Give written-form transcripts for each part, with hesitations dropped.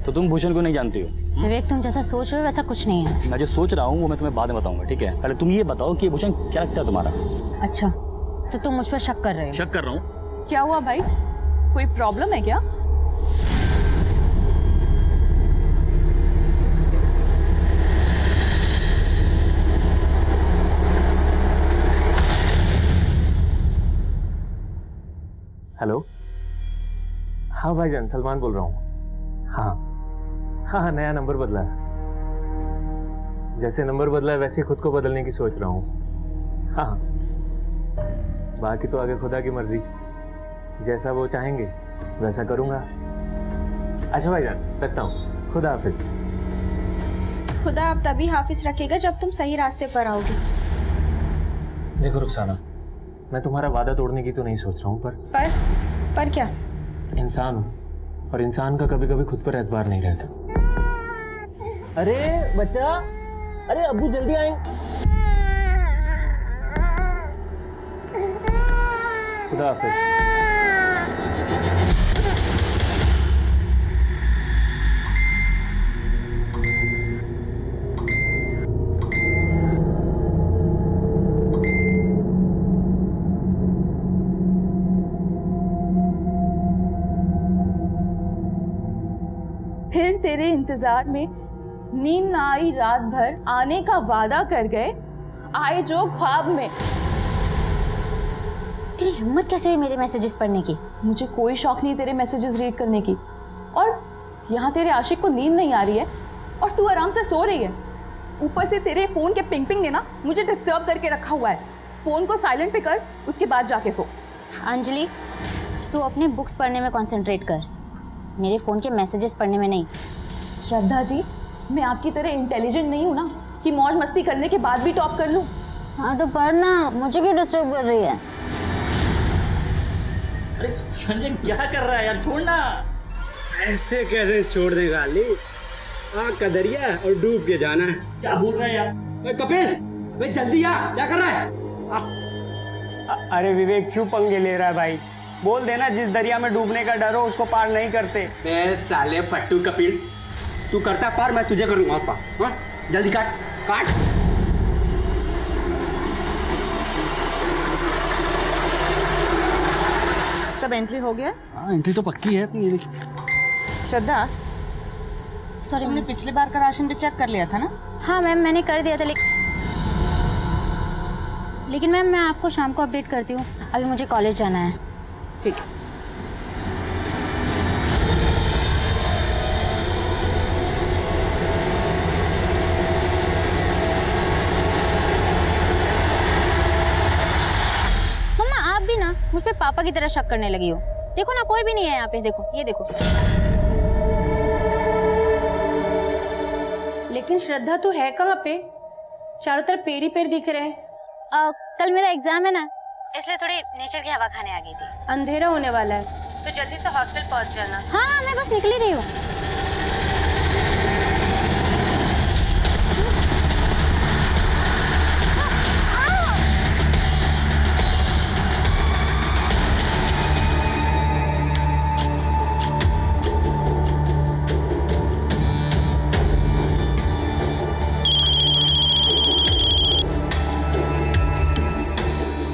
तो तुम भूषण को नहीं जानती हो? विवेक, तुम जैसा सोच रहे हो वैसा कुछ नहीं है। मैं जो सोच रहा हूँ वो मैं तुम्हें बाद में बताऊंगा, ठीक है? पहले तुम ये बताओ कि भूषण क्या लगता है तुम्हारा? अच्छा, तो तुम मुझ पर शक कर रहे हो? शक कर रहा हूँ। क्या हुआ भाई, कोई प्रॉब्लम है क्या? हेलो, हाँ भाईजान, सलमान बोल रहा हूँ। हाँ, नया नंबर बदला है। जैसे नंबर बदला है वैसे ही खुद को बदलने की सोच रहा हूँ। हाँ, बाकी तो आगे खुदा की मर्जी, जैसा वो चाहेंगे वैसा करूँगा। अच्छा भाईजान, रखता हूँ, खुदा हाफिज। खुदा आप तभी हाफिज रखेगा जब तुम सही रास्ते पर आओगे। देखो रुखसाना, मैं तुम्हारा वादा तोड़ने की तो नहीं सोच रहा हूँ, पर क्या? इंसान हूँ और इंसान का कभी कभी खुद पर एतबार नहीं रहता। अरे बच्चा, अरे अब्बू जल्दी आए। खुदा हाफिज। फिर तेरे इंतजार में नींद ना आई, रात भर आने का वादा कर गए, आए जो ख्वाब में। तेरी हिम्मत कैसे हुई मेरे मैसेजेस पढ़ने की? मुझे कोई शौक नहीं तेरे मैसेजेस रीड करने की, और यहाँ तेरे आशिक को नींद नहीं आ रही है और तू आराम से सो रही है। ऊपर से तेरे फोन के पिंग पिंग ने ना मुझे डिस्टर्ब करके रखा हुआ है। फोन को साइलेंट पे कर, उसके बाद जाके सो। अंजलि, तू अपने बुक्स पढ़ने में कंसंट्रेट कर, मेरे फ़ोन के मैसेजेस पढ़ने में नहीं। श्रद्धा जी, मैं आपकी तरह इंटेलिजेंट नहीं हूँ ना कि मौज मस्ती करने के बाद भी टॉप कर लूँ। हाँ तो पढ़ना, मुझे क्यों डिस्टर्ब कर रही है? अरे संजय क्या कर रहा है यार, छोड़ना। ऐसे कैसे छोड़ देगा अली? आग का दरिया और डूब के जाना है। क्या बोल रहा है यार? कपिल, भाई जल्दी आ, क्या कर रहा है? अरे विवेक क्यों पंगे ले रहा है भाई? बोल देना जिस दरिया में डूबने का डर हो उसको पार नहीं करते। बे साले फट्टू कपिल, तू करता पार, मैं तुझे करूंगा पार। हाँ? जल्दी काट काट। सब एंट्री हो गया? हाँ, एंट्री तो पक्की है। ये देखिए। श्रद्धा, सॉरी, तुमने पिछली बार का राशन भी चेक कर लिया था ना? हाँ मैम, मैंने कर दिया था, लेकिन मैम मैं आपको शाम को अपडेट करती हूँ, अभी मुझे कॉलेज जाना है। ठीक है। मम्मा, आप भी ना मुझ पे पापा की तरह शक करने लगी हो। देखो ना, कोई भी नहीं है यहाँ पे। देखो, ये देखो। लेकिन श्रद्धा तो है कहाँ पे? चारों तरफ पेड़ ही पेड़ दिख रहे हैं। कल मेरा एग्जाम है ना, इसलिए थोड़ी नेचर की हवा खाने आ गई थी। अंधेरा होने वाला है तो जल्दी से हॉस्टल पहुंच जाना। हाँ, मैं बस निकली रही हूँ।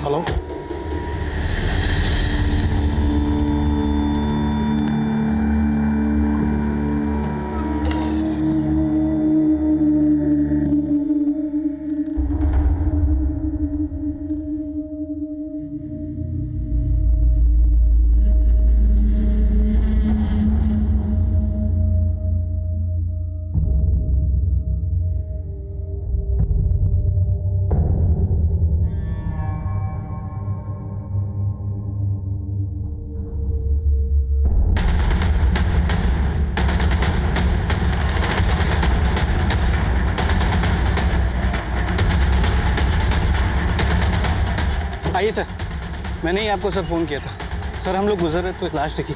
हेलो, आइए सर। मैंने ही आपको सर फ़ोन किया था। सर हम लोग गुजर रहे तो लास्ट की।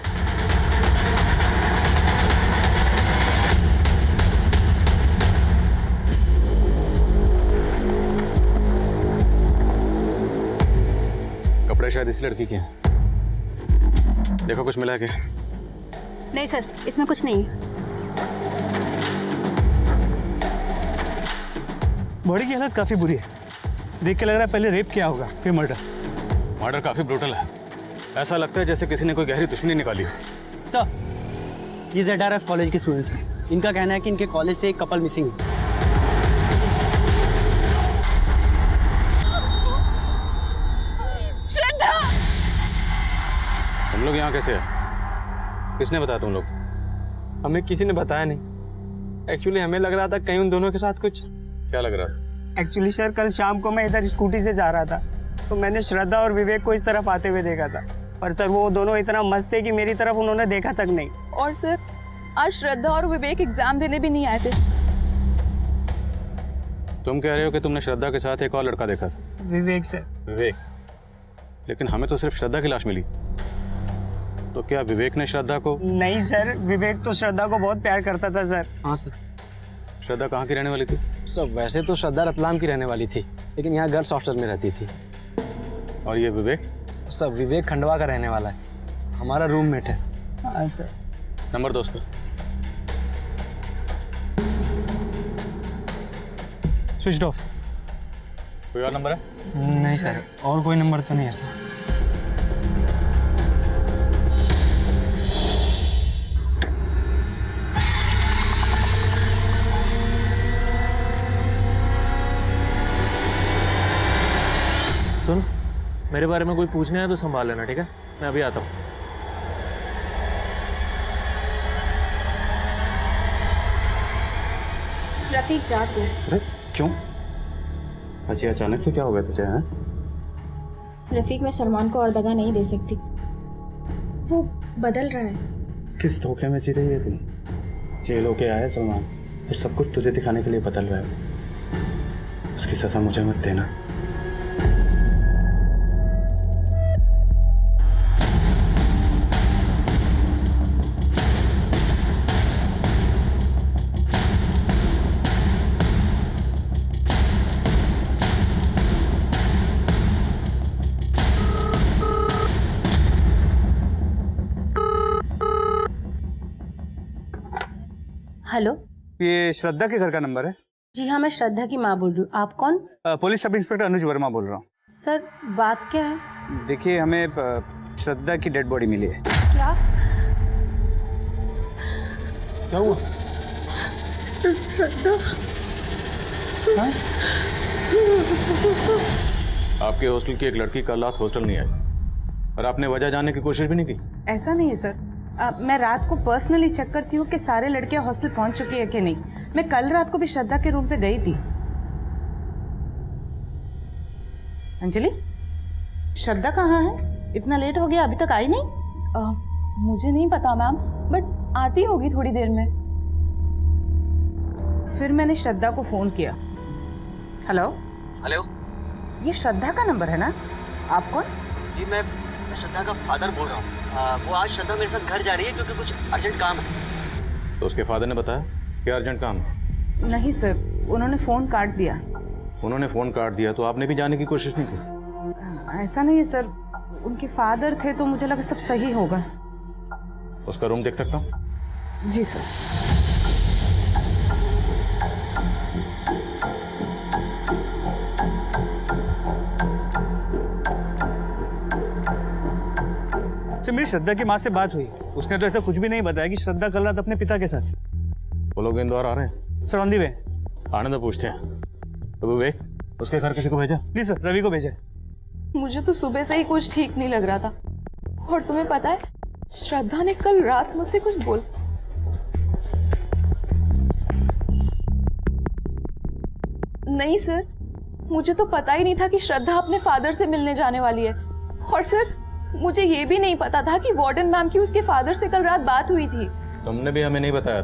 कपड़े शायद इस लड़की के हैं। देखो कुछ मिला के। नहीं सर, इसमें कुछ नहीं है। बॉडी की हालत काफ़ी बुरी है। देख के लग रहा है पहले रेप किया होगा फिर मर्डर। मर्डर काफी ब्रूटल है। ऐसा लगता है जैसे किसी ने कोई गहरी दुश्मनी निकाली हो। सर ये ZRF कॉलेज के स्टूडेंट्स हैं। इनका कहना है कि इनके कॉलेज से एक कपल मिसिंग है। तुम लोग यहाँ कैसे है? किसने बताया तुम लोग? हमें किसी ने बताया नहीं। एक्चुअली हमें लग रहा था कहीं उन दोनों के साथ कुछ। क्या लग रहा है? एक्चुअली सर कल शाम को मैं इधर स्कूटी से जा रहा था तो मैंने श्रद्धा और विवेक को इस तरफ आते हुए देखा था, पर सर वो दोनों इतना मस्त थे कि मेरी तरफ उन्होंने देखा तक नहीं। और सर आज श्रद्धा और विवेक एग्जाम देने भी नहीं आए थे। तुम कह रहे हो कि तुमने श्रद्धा के साथ एक और लड़का देखा था? विवेक सर। विवेक? लेकिन हमें तो सिर्फ श्रद्धा की लाश मिली। तो क्या विवेक ने श्रद्धा को? नहीं सर, विवेक तो श्रद्धा को बहुत प्यार करता था सर। हाँ सर। श्रद्धा कहाँ की रहने वाली थी? सर वैसे तो श्रद्धा रतलाम की रहने वाली थी, लेकिन यहाँ गर्ल्स हॉस्टल में रहती थी। और ये विवेक? सर विवेक खंडवा का रहने वाला है, हमारा रूममेट है। हाँ सर। नंबर दो उसका। Switch off. कोई और नंबर है? नहीं सर, और कोई नंबर तो नहीं है सर। सुन, मेरे बारे में कोई पूछना है तो संभाल लेना, ठीक है? मैं अभी आता हूँ। रफीक जा तू। अरे क्यों? अच्छा अचानक से क्या हो गया तुझे? हैं? रफीक मैं सलमान को और दगा नहीं दे सकती, वो बदल रहा है। किस धोखे में जी रही है तुम? जेल होके आया सलमान, फिर सब कुछ तुझे दिखाने के लिए बदल रहा है। उसकी सजा मुझे मत देना। हेलो। ये श्रद्धा के घर का नंबर है? जी हाँ, मैं श्रद्धा की माँ बोल रही हूँ। आप कौन? पुलिस सब इंस्पेक्टर अनुज वर्मा बोल रहा हूँ। सर बात क्या है? देखिए हमें श्रद्धा की डेड बॉडी मिली है। क्या? क्या हुआ? श्रद्धा। हाँ? आपके हॉस्टल की एक लड़की कल रात हॉस्टल नहीं आई और आपने वजह जानने की कोशिश भी नहीं की? ऐसा नहीं है सर, मैं रात को पर्सनली चेक करती हूँ कि सारे लड़कियाँ हॉस्टल पहुँच चुकी है कि नहीं। मैं कल रात को भी श्रद्धा के रूम पे गई थी। अंजलि, श्रद्धा कहाँ है? इतना लेट हो गया, अभी तक आई नहीं? मुझे नहीं पता मैम, बट आती होगी थोड़ी देर में। फिर मैंने श्रद्धा को फ़ोन किया। हेलो हेलो, ये श्रद्धा का नंबर है ना? आप कौन? जी मैं श्रद्धा का फादर बोल रहा हूँ। वो आज श्रद्धा मेरे साथ घर जा रही है क्योंकि कुछ अर्जेंट काम है। तो उसके फादर ने बताया क्या अर्जेंट काम है? नहीं सर, उन्होंने फ़ोन काट दिया। उन्होंने फ़ोन काट दिया तो आपने भी जाने की कोशिश नहीं की? ऐसा नहीं है सर, उनके फादर थे तो मुझे लगा सब सही होगा। उसका रूम देख सकता हूँ? जी सर। सर मेरी श्रद्धा की माँ से बात हुई, उसने तो ऐसा कुछ भी नहीं बताया कि श्रद्धा कल रात अपने पिता के साथ। वो लोग इंदौर आ रहे हैं? सर ऑन दी वे। आने तो पूछते हैं। तो विवेक, उसके घर किसी को भेजा? नहीं सर, रवि को भेजा। मुझे तो सुबह से ही कुछ ठीक नहीं लग रहा था। और तुम्हें पता है, श्रद्धा ने कल रात मुझसे कुछ बोल। नहीं सर, मुझे तो पता ही नहीं था कि श्रद्धा अपने फादर से मिलने जाने वाली है। और सर मुझे ये भी नहीं पता था कि वार्डन मैम की उसके फादर से कल रात बात हुई थी। तुमने भी हमें नहीं बताया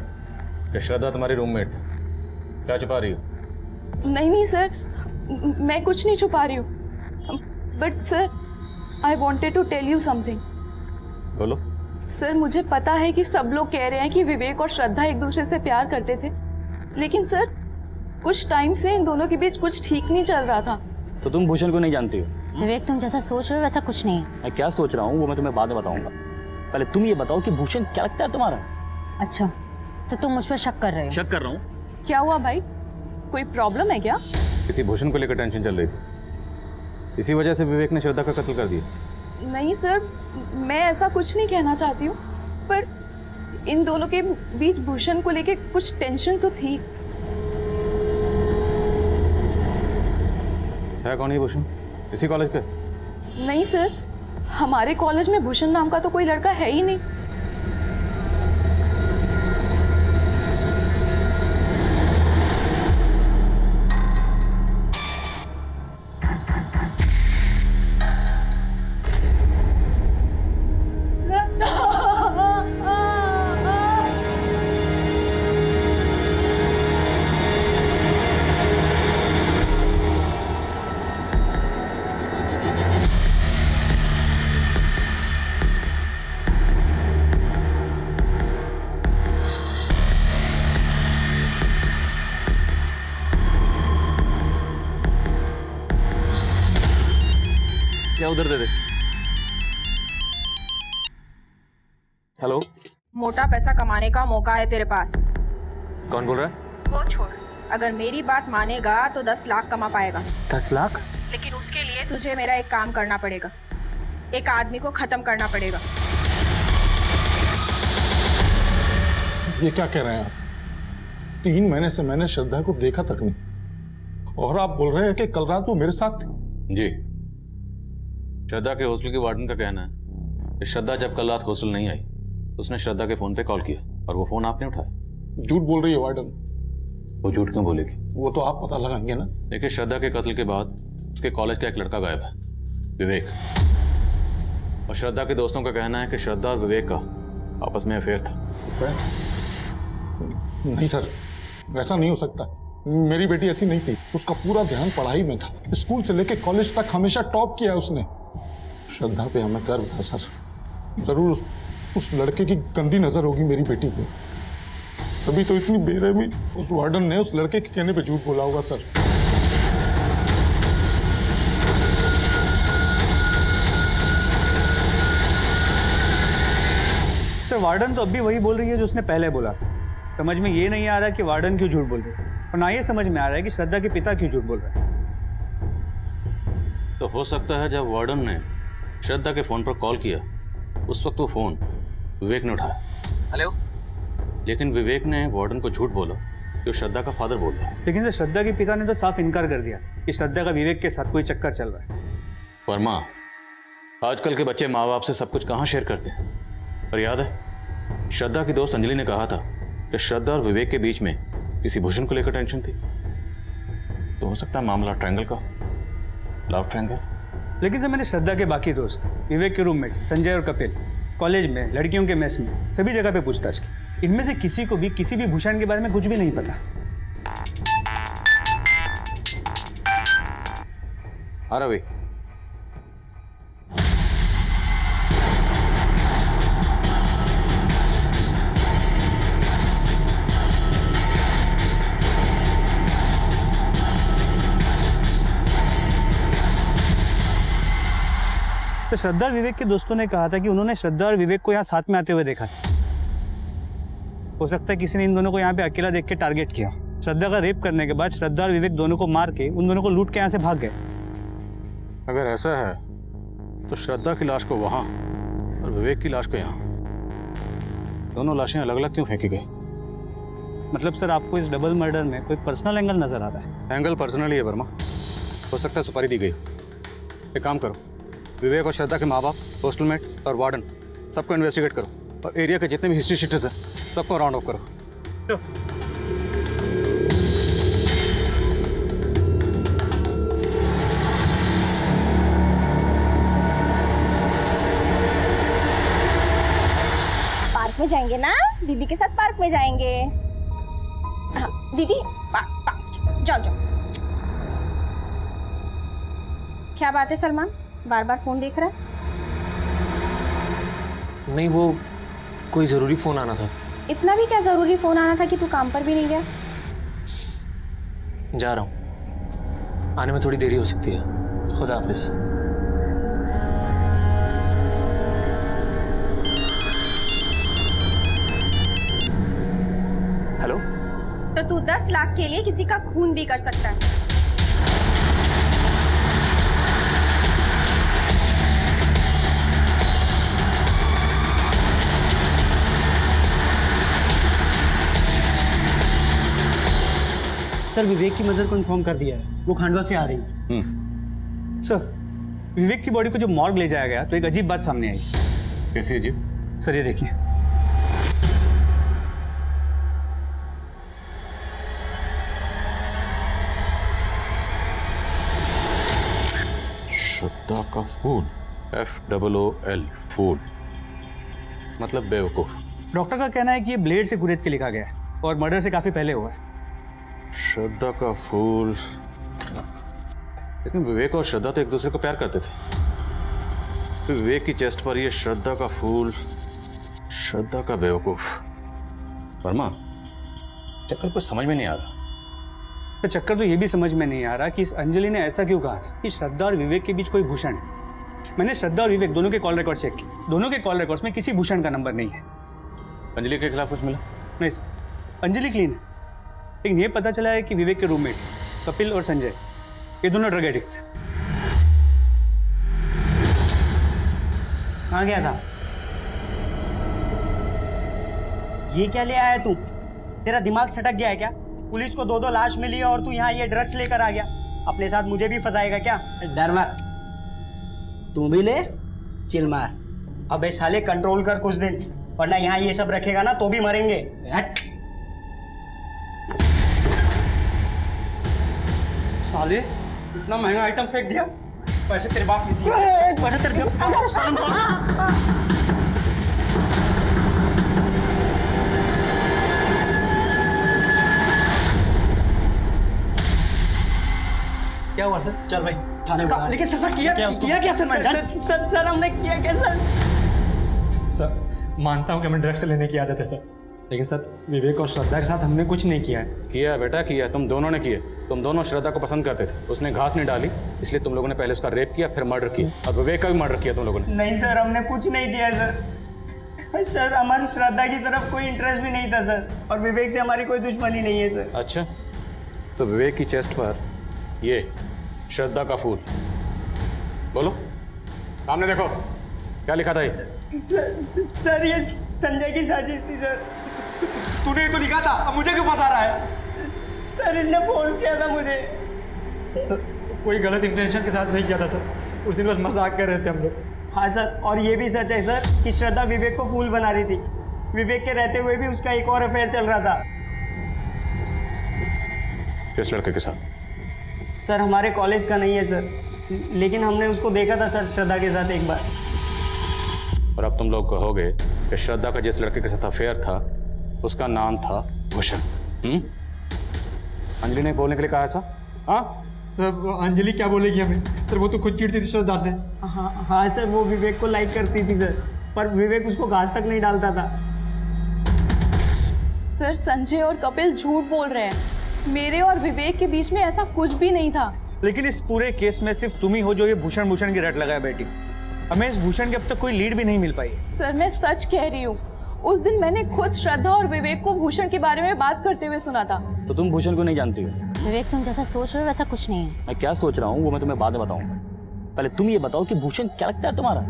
कि श्रद्धा तुम्हारी रूममेट थी। क्या छुपा रही हो? नहीं नहीं सर, मैं कुछ नहीं छुपा रही हूँ। But sir, I wanted to tell you something. बोलो। सर मुझे पता है कि सब लोग कह रहे हैं कि विवेक और श्रद्धा एक दूसरे से प्यार करते थे, लेकिन सर कुछ टाइम से इन दोनों के बीच कुछ ठीक नहीं चल रहा था। तो तुम भूषण को नहीं जानती हो? विवेक तुम जैसा सोच रहे हो वैसा कुछ नहीं है। मैं क्या सोच रहा हूँ वो मैं तुम्हें बाद में बताऊंगा। पहले तुम ये बताओ कि भूषण क्या लगता है तुम्हारा? अच्छा, तो तुम मुझ पर शक कर रहे हो? शक कर रहा हूँ। क्या हुआ भाई, कोई प्रॉब्लम है क्या? किसी भूषण को लेकर टेंशन चल रही थी, इसी वजह से विवेक ने श्रद्धा का कत्ल कर दिया। नहीं सर, मैं ऐसा कुछ नहीं कहना चाहती हूँ, पर इन दोनों के बीच भूषण को लेके कुछ टेंशन तो थी। है कौन ये भूषण? इसी कॉलेज का? नहीं सर, हमारे कॉलेज में भूषण नाम का तो कोई लड़का है ही नहीं। क्या उधर दे दे। हेलो, मोटा पैसा कमाने का मौका है तेरे पास। कौन बोल रहा है? वो छोड़, अगर मेरी बात मानेगा तो 10 लाख कमा पाएगा। 10 लाख? लेकिन उसके लिए तुझे मेरा एक काम करना पड़ेगा, एक आदमी को खत्म करना पड़ेगा। ये क्या कह रहे हैं आप? 3 महीने से मैंने श्रद्धा को देखा तक नहीं, और आप बोल रहे हैं कि कल रात वो मेरे साथ थी? जी, श्रद्धा के हॉस्टल के वार्डन का कहना है कि श्रद्धा जब कल रात हॉस्टल नहीं आई, उसने श्रद्धा के फोन पे कॉल किया और वो फोन आपने उठाया। झूठ बोल रही है वार्डन। वो झूठ क्यों बोलेगी? वो तो आप पता लगाएंगे ना। देखिए, श्रद्धा के कत्ल के बाद उसके कॉलेज का एक लड़का गायब है, विवेक, और श्रद्धा के दोस्तों का कहना है कि श्रद्धा और विवेक का आपस में अफेयर था। नहीं सर, ऐसा नहीं हो सकता। मेरी बेटी ऐसी नहीं थी, उसका पूरा ध्यान पढ़ाई में था। स्कूल से लेकर कॉलेज तक हमेशा टॉप किया उसने। श्रद्धा पे हमें गर्व था सर। जरूर उस लड़के की गंदी नजर होगी मेरी बेटी पे, तभी तो इतनी बेरहमी उस वार्डन ने उस लड़के के कहने पे झूठ बोला होगा सर। सर, वार्डन तो अब भी वही बोल रही है जो उसने पहले बोला। समझ में ये नहीं आ रहा कि वार्डन क्यों झूठ बोल रही है, और ना ये समझ में आ रहा है कि श्रद्धा के पिता क्यों झूठ बोल रहे हैं। तो हो सकता है जब वार्डन ने श्रद्धा के फोन पर कॉल किया, उस वक्त वो फोन विवेक ने उठाया। हेलो। लेकिन विवेक ने वार्डन को झूठ बोला कि वो श्रद्धा का फादर बोल रहा है। लेकिन सर, श्रद्धा के पिता ने तो साफ इनकार कर दिया कि श्रद्धा का विवेक के साथ कोई चक्कर चल रहा है। वर्मा, आजकल के बच्चे माँ बाप से सब कुछ कहाँ शेयर करते हैं? पर याद है, श्रद्धा की दोस्त अंजलि ने कहा था कि श्रद्धा और विवेक के बीच में किसी भूषण को लेकर टेंशन थी। तो हो सकता है मामला ट्रायंगल का, लव ट्रायंगल। लेकिन सर, मैंने श्रद्धा के बाकी दोस्त, विवेक के रूममेट्स संजय और कपिल, कॉलेज में, लड़कियों के मेस में, सभी जगह पे पूछताछ की। इनमें से किसी को भी किसी भी भूषण के बारे में कुछ भी नहीं पता। हाँ रवि, तो श्रद्धा और विवेक के दोस्तों ने कहा था कि उन्होंने श्रद्धा और विवेक को यहाँ साथ में आते हुए देखा था। हो सकता है किसी ने इन दोनों को यहाँ पे अकेला देख के टारगेट किया। श्रद्धा का रेप करने के बाद श्रद्धा और विवेक दोनों को मार के उन दोनों को लूट के यहाँ से भाग गए। अगर ऐसा है तो श्रद्धा की लाश को वहाँ और विवेक की लाश को यहाँ, दोनों लाशें अलग अलग क्यों फेंकी गई? मतलब सर, आपको इस डबल मर्डर में कोई पर्सनल एंगल नजर आ रहा है? एंगल पर्सनली है वर्मा, हो सकता है सुपारी दी गई। एक काम करो, विवेक और श्रद्धा के माँ बाप, हॉस्टलमेट और वार्डन सबको इन्वेस्टिगेट करो, और एरिया के जितने भी हिस्ट्री शीटर्स हैं सबको राउंड ऑफ करो। पार्क में जाएंगे ना, दीदी के साथ पार्क में जाएंगे। हाँ दीदी, जाओ जाओ। क्या बात है सलमान, बार बार फोन देख रहा है? नहीं, वो कोई ज़रूरी फ़ोन आना था। इतना भी क्या ज़रूरी फ़ोन आना था कि तू काम पर भी नहीं गया? जा रहा हूँ, आने में थोड़ी देरी हो सकती है। खुदा हाफिज़। हेलो। तो तू 10 लाख के लिए किसी का खून भी कर सकता है। सर विवेक की मदर को इन्फॉर्म कर दिया है, वो खंडवा से आ रही है। सर विवेक की बॉडी को जब मॉर्ग ले जाया गया तो एक अजीब बात सामने आई। कैसी अजीब? सर ये देखिए, श्रद्धा का फूल, FOOL, फूल मतलब बेवकूफ। डॉक्टर का कहना है कि ये ब्लेड से कुरेद के लिखा गया है और मर्डर से काफी पहले हुआ है। श्रद्धा का फूल, लेकिन विवेक और श्रद्धा तो एक दूसरे को प्यार करते थे। तो विवेक की चेस्ट पर ये श्रद्धा का फूल, श्रद्धा का बेवकूफ। वर्मा, चक्कर कुछ समझ में नहीं आ रहा। तो चक्कर तो ये भी समझ में नहीं आ रहा कि इस अंजलि ने ऐसा क्यों कहा था कि श्रद्धा और विवेक के बीच कोई भूषण है। मैंने श्रद्धा और विवेक दोनों के कॉल रिकॉर्ड चेक किए, दोनों के कॉल रिकॉर्ड्स में किसी भूषण का नंबर नहीं है। अंजलि के खिलाफ कुछ मिला? नहीं सर, अंजलि क्लीन है, लेकिन ये पता चला है कि विवेक के रूममेट्स कपिल और संजय ये दोनों ड्रग एडिक्ट्स हैं। कहाँ गया था? ये क्या ले आया तू? तेरा दिमाग सटक गया है क्या? पुलिस को 2 लाश मिली है और तू यहाँ ये ड्रग्स लेकर आ गया। अपने साथ मुझे भी फंसाएगा क्या? डर मत, तू भी ले, चिल मार। अबे साले कंट्रोल कर कुछ दिन, वरना यहाँ ये सब रखेगा ना तो भी मरेंगे। हट। साले इतना महंगा आइटम फेंक दिया, पैसे तेरे बाप ने दिए, पैसे तेरे क्या हुआ सर? चल भाई थाने बुला। लेकिन सर किया क्या सर? सर हमने किया क्या सर? सर मानता हूँ कि हमें ड्रग्स लेने की आदत है सर, लेकिन सर विवेक और श्रद्धा के साथ हमने कुछ नहीं किया है। किया बेटा, किया। तुम दोनों ने किए। तुम दोनों श्रद्धा को पसंद करते थे, उसने घास नहीं डाली, इसलिए तुम लोगों ने पहले उसका रेप किया, फिर मर्डर किया, और विवेक का भी मर्डर किया तुम लोगों ने। नहीं सर, हमने कुछ नहीं किया सर। सर हमारी श्रद्धा की तरफ कोई इंटरेस्ट भी नहीं था सर, और विवेक से हमारी कोई दुश्मनी नहीं है सर। अच्छा, तो विवेक की चेस्ट पर ये श्रद्धा का फूल, बोलो सामने देखो क्या लिखा था ये? सर ये संजय की साजिश थी सर। तूने तो लिखा था, अब मुझे क्यों फंसा रहा है? सर इसने फोर्स किया था मुझे। सर कोई गलत इंटेंशन के साथ नहीं किया था सर, उस दिन बस मजाक कर रहे थे हम लोग। हाँ सर, और ये भी सच है सर कि श्रद्धा विवेक को फूल बना रही थी। विवेक के रहते हुए भी उसका एक और अफेयर चल रहा था। किस लड़के के साथ? सर हमारे कॉलेज का नहीं है सर, लेकिन हमने उसको देखा था सर श्रद्धा के साथ एक बार। और अब तुम लोग कहोगे कि श्रद्धा का जिस लड़के के साथ अफेयर था उसका नाम था भूषण। अंजलि ने बोलने के लिए कहा ऐसा? हाँ सर अंजलि क्या बोलेगी हमें? सर वो तो खुद चिढ़ती थी श्रद्धा से। हाँ सर, वो विवेक को लाइक करती थी सर, पर विवेक उसको घास तक नहीं डालता था। सर संजय और कपिल झूठ बोल रहे हैं, मेरे और विवेक के बीच में ऐसा कुछ भी नहीं था। लेकिन इस पूरे केस में सिर्फ तुम ही हो जो ये भूषण की रट लगाया बैठी। हमें इस भूषण की अब तक कोई लीड भी नहीं मिल पाई। सर मैं सच कह रही हूँ, उस दिन मैंने खुद श्रद्धा और विवेक को भूषण के बारे में बात करते हुए सुना था। तो तुम भूषण को नहीं जानती हो? विवेक तुम जैसा सोच रहे हो वैसा कुछ नहीं है। मैं क्या सोच रहा हूँ वो मैं तुम्हें बाद में बताऊंगा। पहले तुम ये बताओ कि भूषण क्या लगता है तुम्हारा?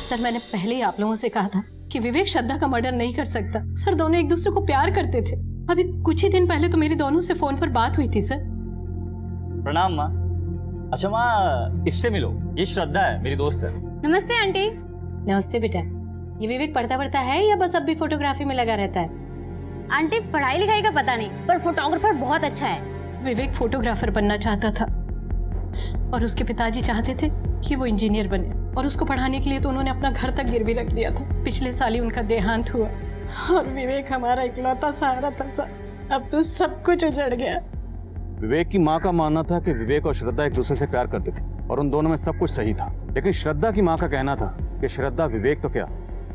सर मैंने पहले ही आप लोगों से कहा था कि विवेक श्रद्धा का मर्डर नहीं कर सकता। सर दोनों एक दूसरे को प्यार करते थे। अभी कुछ ही दिन पहले तो मेरी दोनों से फोन पर बात हुई थी। सर प्रणाम माँ। अच्छा माँ, इससे मिलो, ये श्रद्धा है, मेरी दोस्त है। नमस्ते आंटी। नमस्ते बेटा। ये विवेक पढ़ता है या बस अब भी फोटोग्राफी में लगा रहता है? आंटी पढ़ाई लिखाई का पता नहीं, पर फोटोग्राफर बहुत अच्छा है। विवेक फोटोग्राफर बनना चाहता था और उसके पिताजी चाहते थे कि वो इंजीनियर बने, और उसको पढ़ाने के लिए तो उन्होंने अपना घर तक गिरवी रख दिया था। पिछले साल ही उनका देहांत हुआ और विवेक हमारा इकलौता सहारा था सर। अब तो सब कुछ उजड़ गया। विवेक की माँ का मानना था कि विवेक और श्रद्धा एक दूसरे से प्यार करते थे और उन दोनों में सब कुछ सही था, लेकिन श्रद्धा की माँ का कहना था कि श्रद्धा विवेक तो क्या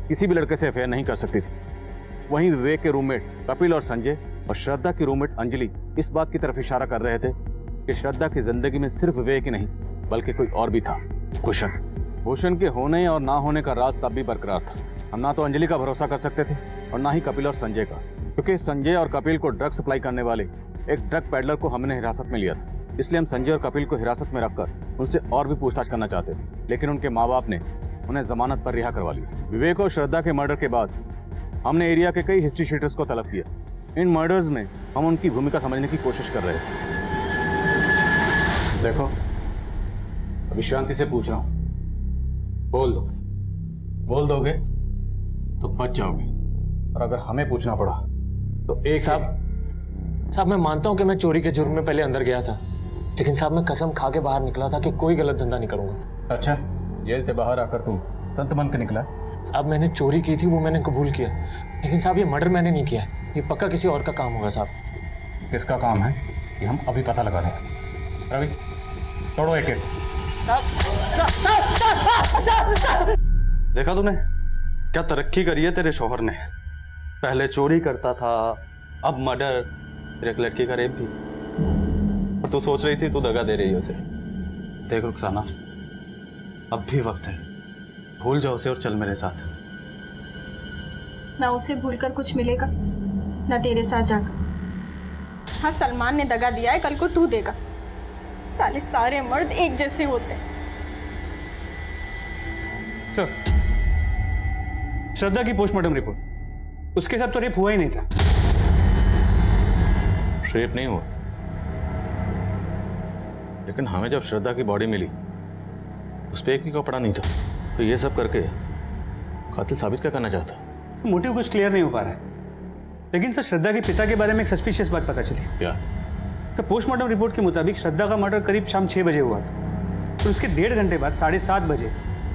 किसी भी लड़के से अफेयर नहीं कर सकती थी। वहीं विवेक के रूममेट कपिल और संजय और श्रद्धा की रूममेट अंजलि इस बात की तरफ इशारा कर रहे थे कि श्रद्धा की जिंदगी में सिर्फ विवेक ही नहीं बल्कि कोई और भी था, भूषण। भूषण के होने और ना होने का राज तब भी बरकरार था, हम ना तो अंजलि का भरोसा कर सकते थे और ना ही कपिल और संजय का, क्योंकि संजय और कपिल को ड्रग सप्लाई करने वाले एक ड्रग पैडलर को हमने हिरासत में लिया था। इसलिए हम संजय और कपिल को हिरासत में रखकर उनसे और भी पूछताछ करना चाहते थे, लेकिन उनके माँ बाप ने उन्हें जमानत पर रिहा करवा लिया। विवेक और श्रद्धा के मर्डर के बाद हमने एरिया के कई हिस्ट्री शीटर्स को तलब किया। इन मर्डर्स में हम उनकी भूमिका समझने की कोशिश कर रहे थे। देखो, अभी शांति से पूछ रहा हूं, बोल दोगे तो बच जाओगे, और अगर हमें पूछना पड़ा तो एक साहब मैं मानता हूं कि मैं चोरी के जुर्म में पहले अंदर गया था, लेकिन साहब मैं कसम खा के बाहर निकला था कि कोई गलत धंधा नहीं करूंगा। अच्छा, जेल से बाहर आकर तुम संत बन के निकला? साहब मैंने चोरी की थी, वो मैंने कबूल किया, लेकिन साहब ये मर्डर मैंने नहीं किया है, ये पक्का किसी और का काम होगा साहब। किसका काम है ये हम अभी पता लगा रहे हैं। रवि, तोड़ो एक। देखा तूने क्या तरक्की करी है तेरे शौहर ने? पहले चोरी करता था, अब मर्डर, फिर एक लड़की का रेप भी। और तू सोच रही थी तू दगा दे रही है उसे। देख रुखसाना, अब भी वक्त है, भूल जाओ उसे और चल मेरे साथ। ना उसे भूलकर कुछ मिलेगा, ना तेरे साथ जाकर। हाँ, सलमान ने दगा दिया है, कल को तू देगा। साले सारे मर्द एक जैसे होते हैं। सर, श्रद्धा की पोस्टमार्टम रिपोर्ट, उसके साथ तो रेप हुआ ही नहीं था। रेप नहीं हुआ, लेकिन हमें जब श्रद्धा की बॉडी मिली उस पर एक भी कपड़ा नहीं था, तो ये सब करके कातिल साबित क्या करना चाहता? मोटिव कुछ क्लियर नहीं हो पा रहा है, लेकिन सर श्रद्धा के पिता के बारे में एक सस्पिशियस बात पता चली। क्या? तो पोस्टमार्टम रिपोर्ट के मुताबिक श्रद्धा का मर्डर करीब शाम 6 बजे हुआ था। तो उसके 1.5 घंटे बाद 7:30 बजे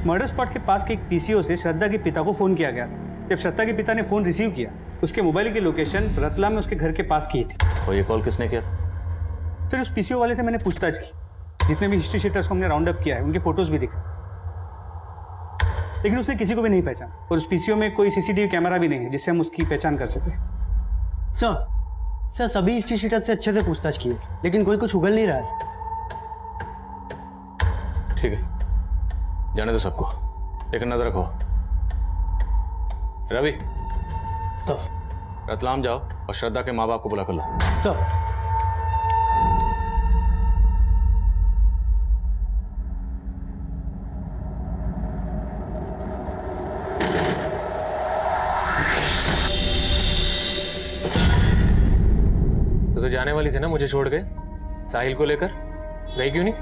मर्डर स्पॉट के पास के एक पीसीओ से श्रद्धा के पिता को फ़ोन किया गया था। जब श्रद्धा के पिता ने फ़ोन रिसीव किया, उसके मोबाइल की लोकेशन रतलाम में उसके घर के पास की थी। और ये कॉल किसने किया? सर, उस पीसीओ वाले से मैंने पूछताछ की, जितने भी हिस्ट्री शीटर्स को हमने राउंड अप किया है उनके फोटोज़ भी दिखे, लेकिन उसने किसी को भी नहीं पहचाना। और उस पीसीओ में कोई सीसीटीवी कैमरा भी नहीं है जिससे हम उसकी पहचान कर सकें। सर सभी हिस्ट्री शीटर से अच्छे से पूछताछ की, लेकिन कोई कुछ उगल नहीं रहा है। ठीक है, जाने दो सबको, लेकिन नजर रखो। रवि, रतलाम जाओ और श्रद्धा के माँ बाप को बुला कर लो। तो जाने वाली थी ना मुझे छोड़ के साहिल को लेकर, गई क्यों नहीं?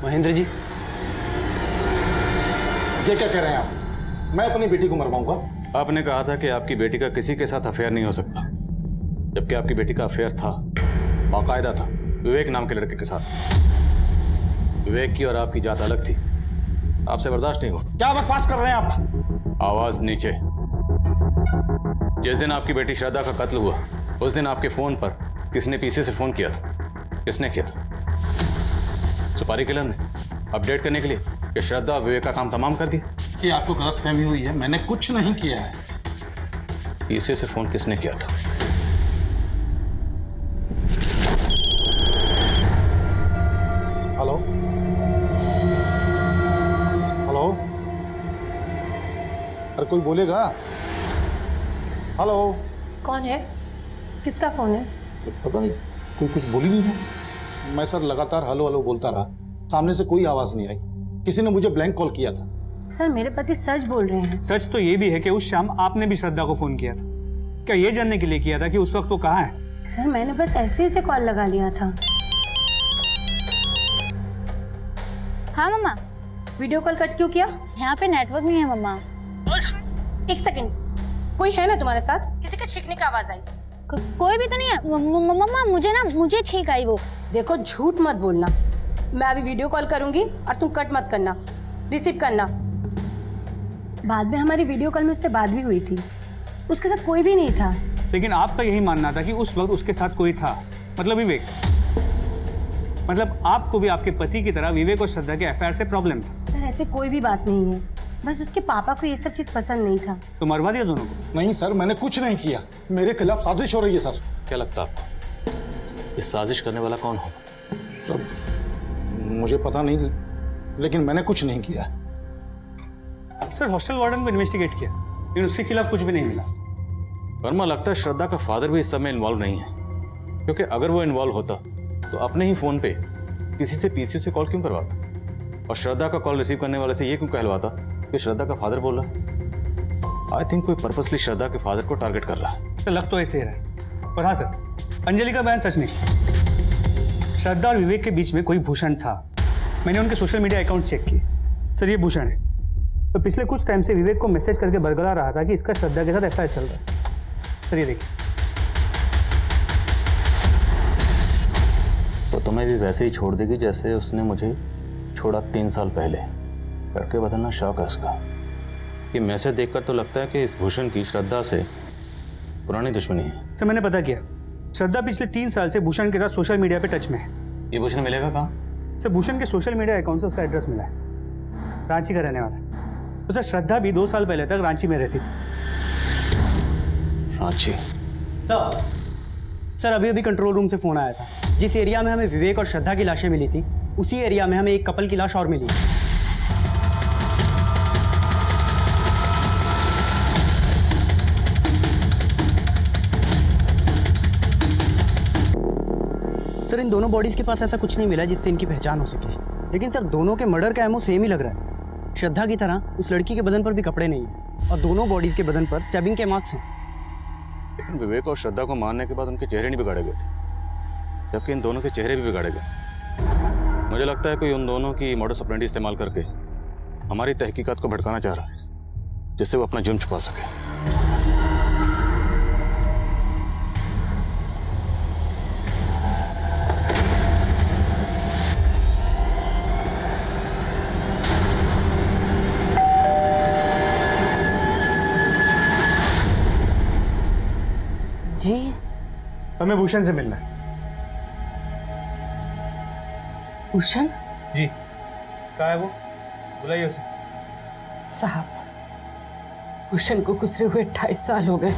महेंद्र जी, ये क्या कह रहे हैं आप? मैं अपनी बेटी को मरवाऊंगा? आपने कहा था कि आपकी बेटी का किसी के साथ अफेयर नहीं हो सकता, जबकि आपकी बेटी का अफेयर था, बाकायदा था, विवेक नाम के लड़के के साथ। विवेक की और आपकी जात अलग थी, आपसे बर्दाश्त नहीं हुआ। क्या बकवास कर रहे हैं आप? आवाज नीचे। जिस दिन आपकी बेटी श्रद्धा का कत्ल हुआ, उस दिन आपके फोन पर किसने पीसी से फोन किया था? किसने किया था? सुपारी किलर ने, अपडेट करने के लिए कि श्रद्धा और विवेक का काम तमाम कर दिया। कि आपको गलतफहमी हुई है, मैंने कुछ नहीं किया है। पीसी से फोन किसने किया था? हेलो हेलो, अरे कोई बोलेगा? हेलो, कौन है? किसका फोन है? पता नहीं, कोई कुछ बोल ही नहीं है। मैं सर लगातार हेलो हेलो बोलता रहा, सामने से कोई आवाज नहीं आई। किसी ने मुझे ब्लैंक कॉल किया था। सर, मेरे पति सच बोल रहे हैं। सच तो ये भी है कि उस शाम आपने भी श्रद्धा को फोन किया था। क्या ये जानने के लिए किया था कि उस वक्त वो कहाँ है? सर, मैंने बस ऐसे ही उसे कॉल लगा लिया था। हाँ मम्मा। वीडियो कॉल कट क्यों किया? यहाँ पे नेटवर्क नहीं है मम्मा। एक सेकंड, कोई है ना तुम्हारे साथ? किसी के छींकने की आवाज आई? कोई भी तो नहीं है मम्मा। मुझे छींक आई वो। देखो, झूठ मत बोलना। मैं अभी वीडियो कॉल करूंगी और तुम कट मत करना, रिसीव करना। बाद में हमारी वीडियो कॉल में उससे बात भी हुई थी, उसके साथ कोई भी नहीं था। लेकिन आपका यही मानना था कि उस वक्त उसके साथ कोई था, मतलब विवेक। मतलब आपको भी आपके पति की तरह विवेक और श्रद्धा के अफेयर से प्रॉब्लम था। सर ऐसे कोई भी बात नहीं है, बस उसके पापा को ये सब चीज पसंद नहीं था। तो मरवा दिया दोनों को? नहीं सर, मैंने कुछ नहीं किया, मेरे खिलाफ साजिश हो रही है सर। क्या लगता है आपको ये साजिश करने वाला कौन होगा? सर मुझे पता नहीं, लेकिन मैंने कुछ नहीं किया। सर हॉस्टल वार्डन को इन्वेस्टिगेट किया लेकिन उसके खिलाफ कुछ भी नहीं मिला। वर्मा, लगता है श्रद्धा का फादर भी इस सब में इन्वॉल्व नहीं है, क्योंकि अगर वो इन्वॉल्व होता तो अपने ही फोन पे किसी से पीसीओ से कॉल क्यों करवाता, और श्रद्धा का कॉल रिसीव करने वाले से ये क्यों कहलवाता कि श्रद्धा का फादर बोल रहा है? आई थिंक कोई पर्पसली श्रद्धा के फादर को टारगेट कर रहा है। तो लग तो ऐसे ही रहा है। और हाँ सर, अंजलि का बयान सच नहीं। श्रद्धा और विवेक के बीच में कोई भूषण था। मैंने उनके सोशल मीडिया अकाउंट चेक किए। सर ये भूषण है। तो पिछले कुछ टाइम से विवेक को मैसेज करके बरगला रहा था कि इसका श्रद्धा के साथ अफेयर चल रहा है। सर ये देखिए। तो तुम्हें भी वैसे ही छोड़ देगी जैसे उसने मुझे छोड़ा 3 साल पहले। लड़के बदलना शौक है उसका। ये मैसेज देखकर तो लगता है कि इस भूषण की श्रद्धा से पुरानी दुश्मनी है। सर मैंने पता किया, श्रद्धा पिछले 3 साल से भूषण के साथ सोशल मीडिया पे टच में है। ये भूषण मिलेगा कहाँ? सर भूषण के सोशल मीडिया अकाउंट से उसका एड्रेस मिला है, रांची का रहने वाला है। तो सर श्रद्धा भी 2 साल पहले तक रांची में रहती थी। रांची? सर अभी कंट्रोल रूम से फ़ोन आया था। जिस एरिया में हमें विवेक और श्रद्धा की लाशें मिली थी, उसी एरिया में हमें एक कपल की लाश और मिली। सर इन दोनों बॉडीज़ के पास ऐसा कुछ नहीं मिला जिससे इनकी पहचान हो सके, लेकिन सर दोनों के मर्डर का एमओ सेम ही लग रहा है। श्रद्धा की तरह उस लड़की के बदन पर भी कपड़े नहीं हैं और दोनों बॉडीज़ के बदन पर स्टैबिंग के मार्क्स हैं। लेकिन विवेक और श्रद्धा को मारने के बाद उनके चेहरे नहीं बिगाड़े गए थे, जबकि इन दोनों के चेहरे भी बिगाड़े गए। मुझे लगता है कोई उन दोनों की मॉडस ऑपरेंडी इस्तेमाल करके हमारी तहकीकात को भटकाना चाह रहा है, जिससे वो अपना जुर्म छुपा सके। जी हमें भूषण से मिलना है। भूषण? जी कहाँ है वो? बुलाइए उसे। साहब, भूषण को गुजरे हुए 2.5 साल हो गए।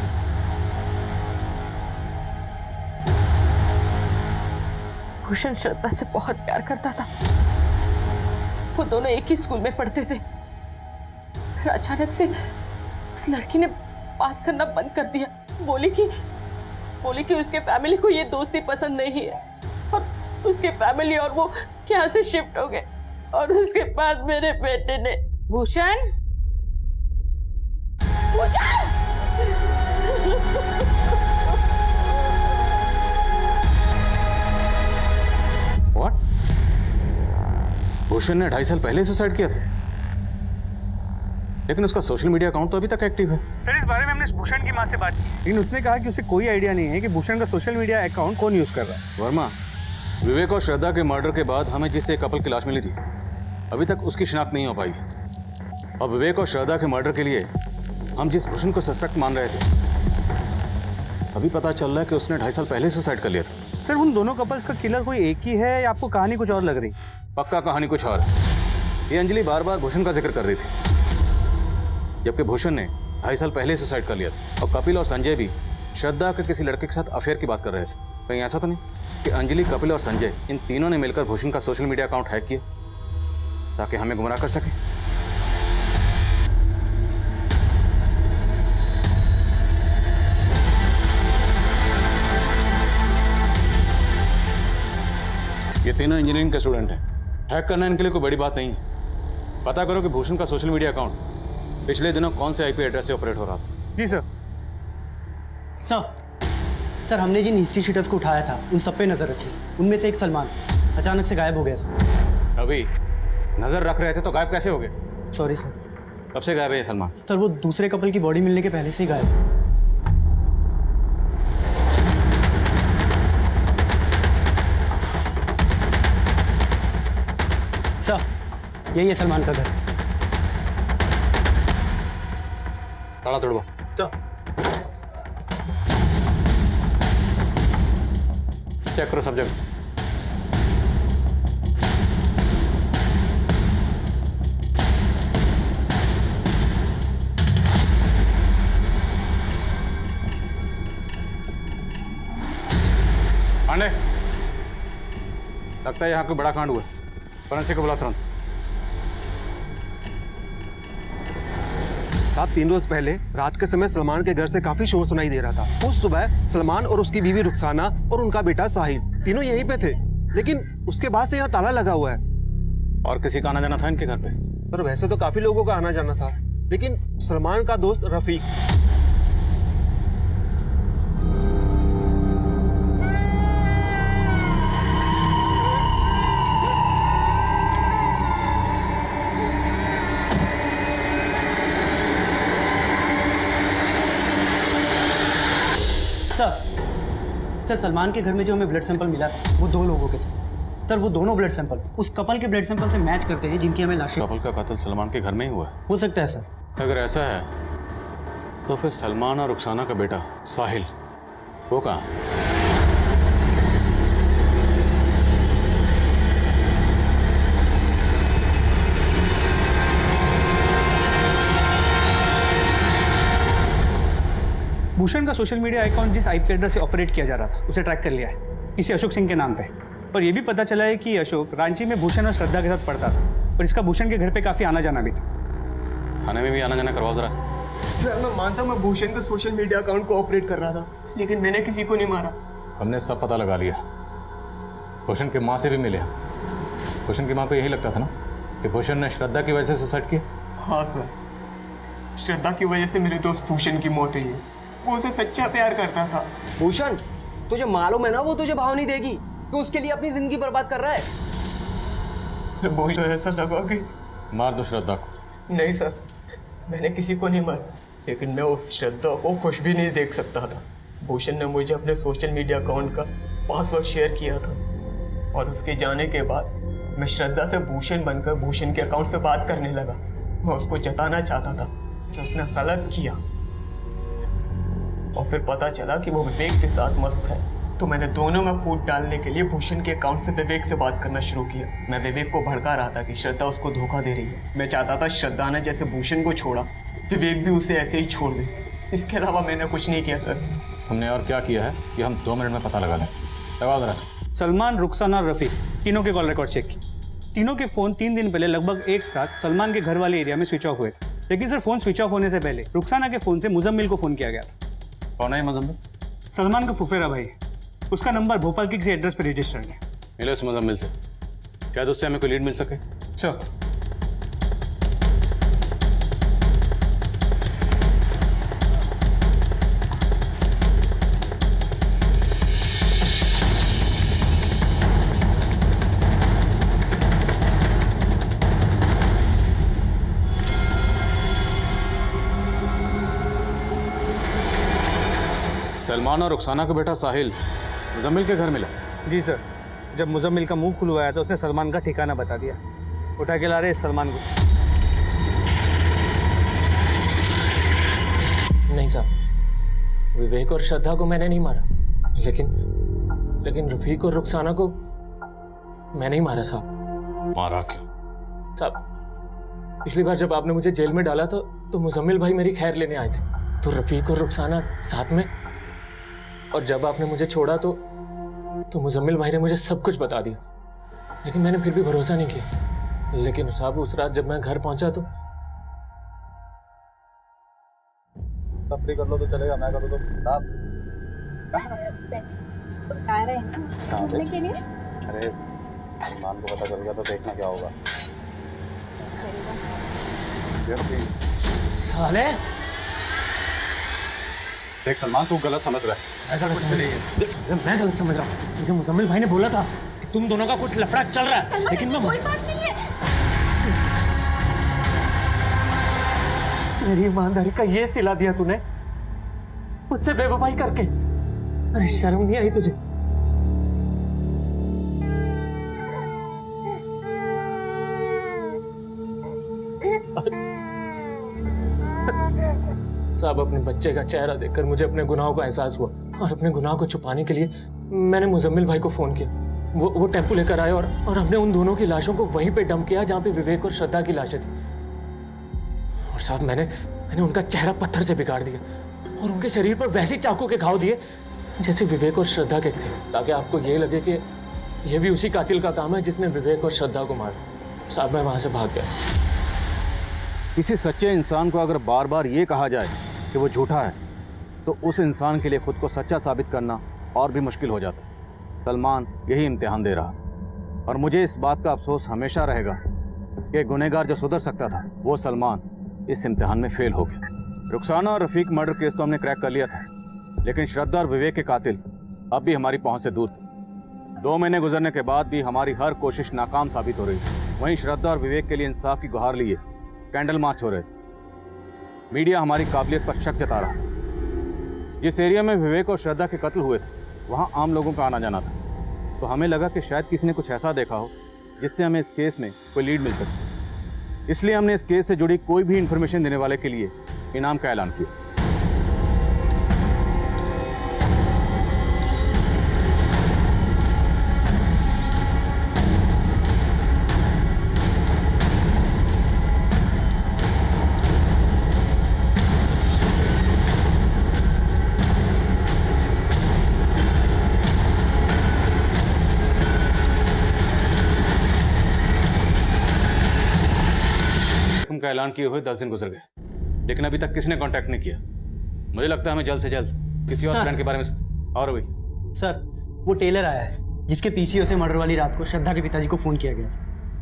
भूषण श्रद्धा से बहुत प्यार करता था। वो दोनों एक ही स्कूल में पढ़ते थे। फिर अचानक से उस लड़की ने बात करना बंद कर दिया। बोली कि उसके फैमिली को ये दोस्ती पसंद नहीं है और उसके फैमिली और वो यहाँ से शिफ्ट हो गए। और उसके बाद मेरे बेटे ने भूषण What? भूषण ने 2.5 साल पहले सुसाइड किया था, लेकिन उसका सोशल मीडिया अकाउंट तो अभी तक एक्टिव है। सर इस बारे में हमने भूषण की माँ से बात की, लेकिन उसने कहा कि उसे कोई आइडिया नहीं है कि भूषण का सोशल मीडिया अकाउंट कौन यूज कर रहा है। वर्मा, विवेक और श्रद्धा के मर्डर के बाद हमें जिस एक कपल की लाश मिली थी, अभी तक उसकी शिनाख्त नहीं हो पाई। और विवेक और श्रद्धा के मर्डर के लिए हम जिस भूषण को सस्पेक्ट मान रहे थे, अभी पता चल रहा है कि उसने 2.5 साल पहले सुसाइड कर लिया था। सर उन दोनों कपल्स का किलर कोई एक ही है या आपको कहानी कुछ और लग रही? पक्का कहानी कुछ और। ये अंजलि बार बार भूषण का जिक्र कर रही थी, जबकि भूषण ने 2.5 साल पहले सुसाइड कर लिया था। और कपिल और संजय भी श्रद्धा के किसी लड़के के साथ अफेयर की बात कर रहे थे। कहीं ऐसा तो नहीं कि अंजलि, कपिल और संजय इन तीनों ने मिलकर भूषण का सोशल मीडिया अकाउंट हैक किया ताकि हमें गुमराह कर सके? ये तीनों इंजीनियरिंग के स्टूडेंट हैं। हैक करना इनके लिए कोई बड़ी बात नहीं है। पता करो कि भूषण का सोशल मीडिया अकाउंट पिछले दिनों कौन से आईपी एड्रेस से ऑपरेट हो रहा था। जी सर। सर हमने जिन हिस्ट्री शीटर्स को उठाया था उन सब पे नजर रखी। उनमें से एक सलमान अचानक से गायब हो गया सर। अभी नजर रख रहे थे तो गायब कैसे हो गए? Sorry sir. कब से गायब है ये सलमान? सर वो दूसरे कपल की बॉडी मिलने के पहले से ही गायब है। सर यही है सलमान का घर। ताला तोड़ो। तो चेक करो सब जगह। पांडे, लगता है यहाँ कोई बड़ा कांड हुआ है। फॉरेंसिक को बुला तुरंत। साहब 3 रोज पहले रात के समय सलमान के घर से काफी शोर सुनाई दे रहा था। उस सुबह सलमान और उसकी बीवी रुखसाना और उनका बेटा साहिल तीनों यहीं पे थे, लेकिन उसके बाद से यहाँ ताला लगा हुआ है। और किसी का आना जाना था इनके घर पे? पर वैसे तो काफी लोगों का आना जाना था, लेकिन सलमान का दोस्त रफीक। सर सलमान के घर में जो हमें ब्लड सैंपल मिला वो 2 लोगों के थे। सर वो दोनों ब्लड सैंपल उस कपल के ब्लड सैंपल से मैच करते हैं जिनकी हमें लाशें। कपल का कत्ल सलमान के घर में ही हुआ है? हो सकता है सर। अगर ऐसा है तो फिर सलमान और रुखसाना का बेटा साहिल वो कहाँ? भूषण का सोशल मीडिया अकाउंट जिस आईपी एड्रेस से ऑपरेट किया जा रहा था उसे ट्रैक कर लिया है, किसी अशोक सिंह के नाम पे। और ये भी पता चला है कि अशोक रांची में भूषण और श्रद्धा के साथ पढ़ता था और इसका भूषण के घर पे काफी आना जाना भी था। थाने में भी आना जाना करवाओ जरा। सर मैं मानता हूँ मैं भूषण के सोशल मीडिया अकाउंट को ऑपरेट कर रहा था, लेकिन मैंने किसी को नहीं मारा। हमने सब पता लगा लिया। भूषण की माँ से भी मिले। भूषण की माँ को यही लगता था ना कि भूषण ने श्रद्धा की वजह से सुसाइड किया? हाँ सर, श्रद्धा की वजह से मेरे दोस्त भूषण की मौत हुई है। वो उसे सच्चा प्यार करता था। भूषण तुझे मालूम है ना वो तुझे भाव नहीं देगी, तू उसके लिए अपनी जिंदगी बर्बाद कर रहा है। मुझे तो ऐसा लगा कि मार दो श्रद्धा को। नहीं सर, मैंने किसी को नहीं मारा, लेकिन मैं उस श्रद्धा को खुश भी नहीं देख सकता था। भूषण ने मुझे अपने सोशल मीडिया अकाउंट का पासवर्ड शेयर किया था और उसके जाने के बाद मैं श्रद्धा से भूषण बनकर भूषण के अकाउंट से बात करने लगा। मैं उसको जताना चाहता था कि उसने गलत किया, और फिर पता चला कि वो विवेक के साथ मस्त है, तो मैंने दोनों में फूट डालने के लिए भूषण के अकाउंट से विवेक से बात करना शुरू किया। मैं विवेक को भड़का रहा था कि श्रद्धा उसको धोखा दे रही है। मैं चाहता था श्रद्धा ने जैसे भूषण को छोड़ा विवेक भी उसे ऐसे ही छोड़ दे। इसके अलावा मैंने कुछ नहीं किया सर। हमने और क्या किया है कि हम 2 मिनट में पता लगा लें। लगाओ जरा। सलमान, रुखसाना और रफीक तीनों के कॉल रिकॉर्ड चेक की। तीनों के फ़ोन 3 दिन पहले लगभग एक साथ सलमान के घर वाले एरिया में स्विच ऑफ हुए थे, लेकिन सर फ़ोन स्विच ऑफ होने से पहले रुखसाना के फ़ोन से मुजम्मिल को फ़ोन किया गया था। कौन है मुजम्मिल? सलमान का फुफेरा भाई। उसका नंबर भोपाल के किसी एड्रेस पर रजिस्टर्ड है। मिलो इस मुजम्मिल से, क्या उससे हमें कोई लीड मिल सके? सर सलमान और रुखसाना का बेटा साहिल मुजम्मिल के घर मिला? जी सर, जब मुजम्मिल का मुंह खुलवाया तो उसने सलमान का ठिकाना बता दिया। उठा के ला रहे सलमान को। नहीं साहब, विवेक और श्रद्धा को मैंने नहीं मारा, लेकिन रफीक और रुखसाना को मैंने ही मारा साहब। मारा क्यों? साहब पिछली बार जब आपने मुझे जेल में डाला था तो मुजम्मिल भाई मेरी खैर लेने आए थे, तो रफीक और रुखसाना साथ में, और जब आपने मुझे छोड़ा तो मुजम्मिल भाई ने मुझे सब कुछ बता दिया, लेकिन मैंने फिर भी भरोसा नहीं किया। लेकिन साहब उस रात जब मैं घर पहुंचा तो तफरी कर लो तो चलेगा, मैं करूँ तो साहब आ रहे हैं ना घूमने के लिए। अरे सलमान को पता चल गया तो देखना क्या होगा। साले देख सलमान, तू गलत समझ रहा है। ऐसा कुछ नहीं है, मैं गलत समझ रहा हूँ। मुझे मुजम्मिल भाई ने बोला था कि तुम दोनों का कुछ लफड़ा चल रहा है, लेकिन मैं कोई बात नहीं है। मेरी ईमानदारी का ये सिला दिया तूने मुझसे बेवफाई करके। अरे शर्म नहीं आई तुझे? साहब अपने बच्चे का चेहरा देखकर मुझे अपने गुनाहों का एहसास हुआ, और अपने गुनाह को छुपाने के लिए मैंने मुजम्मिल भाई को फ़ोन किया। वो टेम्पो लेकर आए और हमने उन दोनों की लाशों को वहीं पे डंप किया जहाँ पे विवेक और श्रद्धा की लाशें थी। और साहब मैंने उनका चेहरा पत्थर से बिगाड़ दिया और उनके शरीर पर वैसे चाकू के घाव दिए जैसे विवेक और श्रद्धा के थे, ताकि आपको ये लगे कि ये भी उसी कातिल का काम है जिसने विवेक और श्रद्धा को मारा। साहब मैं वहाँ से भाग गया। किसी सच्चे इंसान को अगर बार बार ये कहा जाए कि वो झूठा है तो उस इंसान के लिए खुद को सच्चा साबित करना और भी मुश्किल हो जाता है। सलमान यही इम्तिहान दे रहा और मुझे इस बात का अफसोस हमेशा रहेगा कि गुनहगार जो सुधर सकता था वो सलमान इस इम्तिहान में फेल हो गया। रुखसाना और रफ़ीक मर्डर केस तो हमने क्रैक कर लिया था, लेकिन श्रद्धा और विवेक के कातिल अब भी हमारी पहुंच से दूर थे। 2 महीने गुजरने के बाद भी हमारी हर कोशिश नाकाम साबित हो रही थी। वहीं श्रद्धा और विवेक के लिए इंसाफ की गुहार लिए कैंडल मार्च हो रहे थे। मीडिया हमारी काबिलियत पर शक जता रहा। जिस एरिया में विवेक और श्रद्धा के कत्ल हुए थे वहाँ आम लोगों का आना जाना था, तो हमें लगा कि शायद किसी ने कुछ ऐसा देखा हो जिससे हमें इस केस में कोई लीड मिल सके। इसलिए हमने इस केस से जुड़ी कोई भी इंफॉर्मेशन देने वाले के लिए इनाम का ऐलान किया। का ऐलान किए हुए 10 दिन गुजर गए, लेकिन अभी तक किसी ने कांटेक्ट नहीं किया। मुझे लगता है हमें जल्द से जल्द किसी और प्लान के बारे में। और वही सर, वो टेलर आया है जिसके पीसीओ से मर्डर वाली रात को श्रद्धा के पिताजी को फोन किया गया,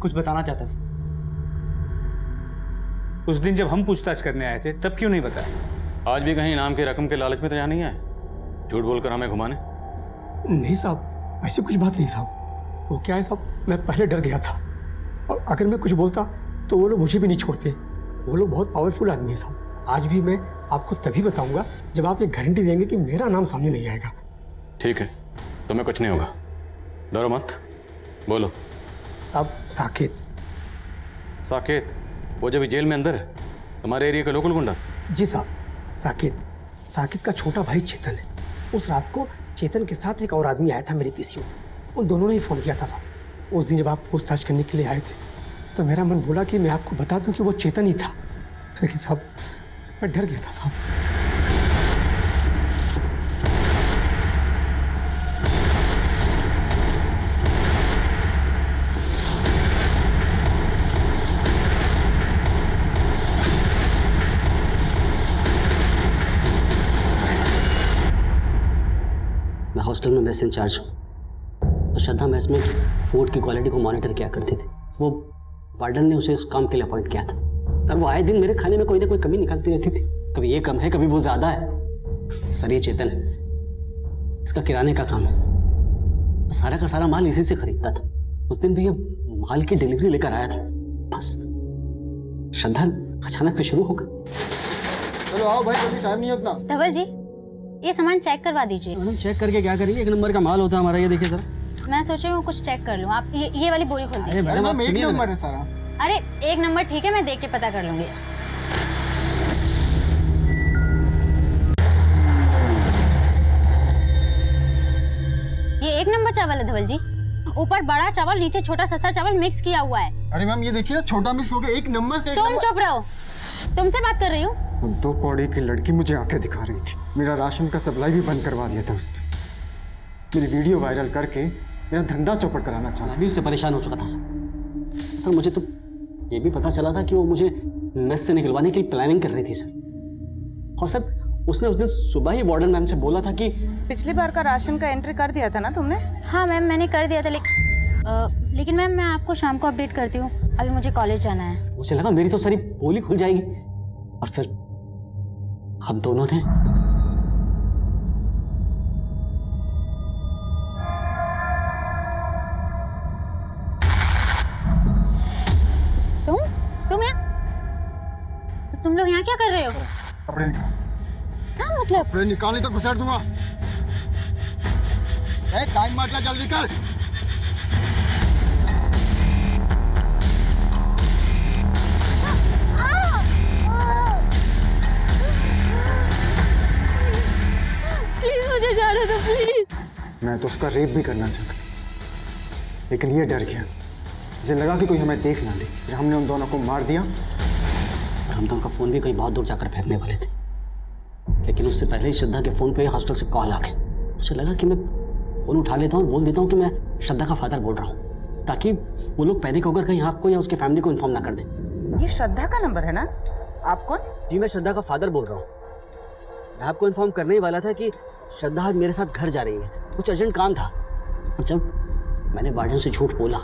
कुछ बताना चाहता था। उस दिन जब हम पूछताछ करने आए थे तब क्यों नहीं बताया? आज भी कहीं इनाम की रकम के लालच में तो यहाँ नहीं आए, झूठ बोलकर हमें घुमाने? नहीं साहब, ऐसी कुछ बात नहीं साहब। वो क्या है साहब, मैं पहले डर गया था और अगर मैं कुछ बोलता तो वो लोग मुझे भी नहीं छोड़ते। वो लोग बहुत पावरफुल आदमी है साहब। आज भी मैं आपको तभी बताऊंगा जब आप ये गारंटी देंगे कि मेरा नाम सामने नहीं आएगा। ठीक है, तुम्हें कुछ नहीं होगा, डरो मत। बोलो। साहब, साकेत। साकेत? वो जब जेल में अंदर है, तुम्हारे एरिया का लोकल गुंडा? जी साहब, साकेत। साकेत का छोटा भाई चेतन है। उस रात को चेतन के साथ एक और आदमी आया था मेरे पीसीओ। उन दोनों ने ही फ़ोन किया था साहब। उस दिन जब आप पूछताछ करने के लिए आए थे तो मेरा मन बोला कि मैं आपको बता दूं कि वो चेतन ही था, लेकिन साहब मैं डर गया था साहब। मैं हॉस्टल में मेस इंचार्ज हूँ, तो श्रद्धा मेस में फूड की क्वालिटी को मॉनिटर किया करती थी। वो वार्डन ने उसे इस काम के लिए अपॉइंट किया था। तब वो आए दिन मेरे खाने में कोई ना कोई कमी निकालती रहती थी। कभी ये कम है, कभी वो ज़्यादा है। सर, ये चेतन है, इसका किराने का काम है। मैं सारा का सारा माल इसी से खरीदता था। उस दिन भी ये माल की डिलीवरी लेकर आया था, बस श्रद्धा अचानक से शुरू हो गई। चलो आओ भाई, अभी टाइम नहीं है उतना। धवल जी, ये सामान चेक करवा दीजिए। मैडम, चेक करके क्या करेंगे? 1 नंबर का माल होता है हमारा, ये देखिए सर। मैं सोच रही हूँ कुछ चेक कर लूँ। आप ये वाली बोरी खोल दीजिए। मैडम, 1 नंबर है सारा। अरे 1 नंबर ठीक है, मैं देख के पता कर लूंगी। ये 1 नंबर चावल है धवल जी। ऊपर बड़ा चावल, नीचे छोटा सस्ता चावल मिक्स किया हुआ है। अरे मैम, ये देखिए ना, छोटा मिक्स हो गया। 1 नंबर से। तुम चुप रहो, तुमसे बात कर रही हूँ। 2 कौड़ी की लड़की मुझे आंखें दिखा रही थी। मेरा राशन का सप्लाई भी बंद करवा दिया था उसने। मेरी वीडियो वायरल करके मेरा धंधा चौपट कराना चाहा। मैं भी उससे परेशान हो चुका था सर। मुझे तो ये भी पता चला था कि वो मुझे मेस से निकलवाने की प्लानिंग कर रही थी सर। और सर, उसने उस दिन सुबह ही वार्डन मैम से बोला था कि पिछली बार का राशन का एंट्री कर दिया था ना तुमने? हाँ मैम, मैंने कर दिया था, लेकिन मैम मैं आपको शाम को अपडेट करती हूँ। अभी मुझे कॉलेज जाना है। मुझे लगा मेरी तो सारी पोली खुल जाएगी, और फिर हम दोनों ने तुम लोग यहाँ क्या कर रहे हो? कपड़े हाँ मतलब कपड़े निकालने तो घुसेड़ दूंगा। टाइम मत ला, जल्दी कर। प्लीज मुझे जाने मैं तो उसका रेप भी करना चाहता था, लेकिन ये डर गया। इसे लगा कि कोई हमें देख ना ले, फिर हमने उन दोनों को मार दिया। और हम तो उनका फ़ोन भी कहीं बहुत दूर जाकर फेंकने वाले थे, लेकिन उससे पहले ही श्रद्धा के फ़ोन पे हॉस्टल से कॉल आ गया। उसे लगा कि मैं फ़ोन उठा लेता हूँ और बोल देता हूँ कि मैं श्रद्धा का फादर बोल रहा हूँ, ताकि वो लोग पैनिक होकर कहीं आपको या उसके फैमिली को इन्फॉर्म ना कर दें। ये श्रद्धा का नंबर है ना? आप कौन? जी, मैं श्रद्धा का फादर बोल रहा हूँ। मैं आपको इन्फॉर्म करने ही वाला था कि श्रद्धा आज मेरे साथ घर जा रही है, कुछ अर्जेंट काम था। और जब मैंने वार्डन से झूठ बोला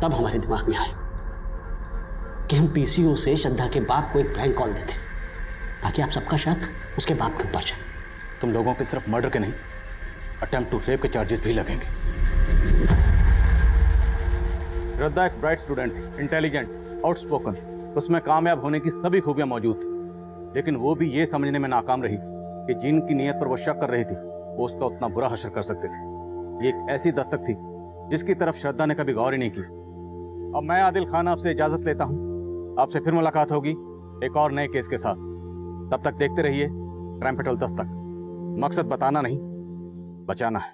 तब हमारे दिमाग में आया कि हम पीसीओ से श्रद्धा के बाप को एक प्रैंक कॉल देते ताकि आप सबका शक उसके बाप के ऊपर जाए। तुम लोगों के सिर्फ मर्डर के नहीं, अटेम्प्ट टू रेप के चार्जेस भी लगेंगे। श्रद्धा एक ब्राइट स्टूडेंट थी, इंटेलिजेंट, आउटस्पोकन, उसमें कामयाब होने की सभी खूबियां मौजूद थी, लेकिन वो भी ये समझने में नाकाम रही कि जिनकी नीयत पर वो शक कर रही थी वो उसका उतना बुरा हश्र कर सकते थे। ये एक ऐसी दस्तक थी जिसकी तरफ श्रद्धा ने कभी गौर ही नहीं की। अब मैं आदिल खान आपसे इजाजत लेता हूँ, आपसे फिर मुलाकात होगी एक और नए केस के साथ। तब तक देखते रहिए क्राइम पेट्रोल दस्तक। मकसद बताना नहीं, बचाना है।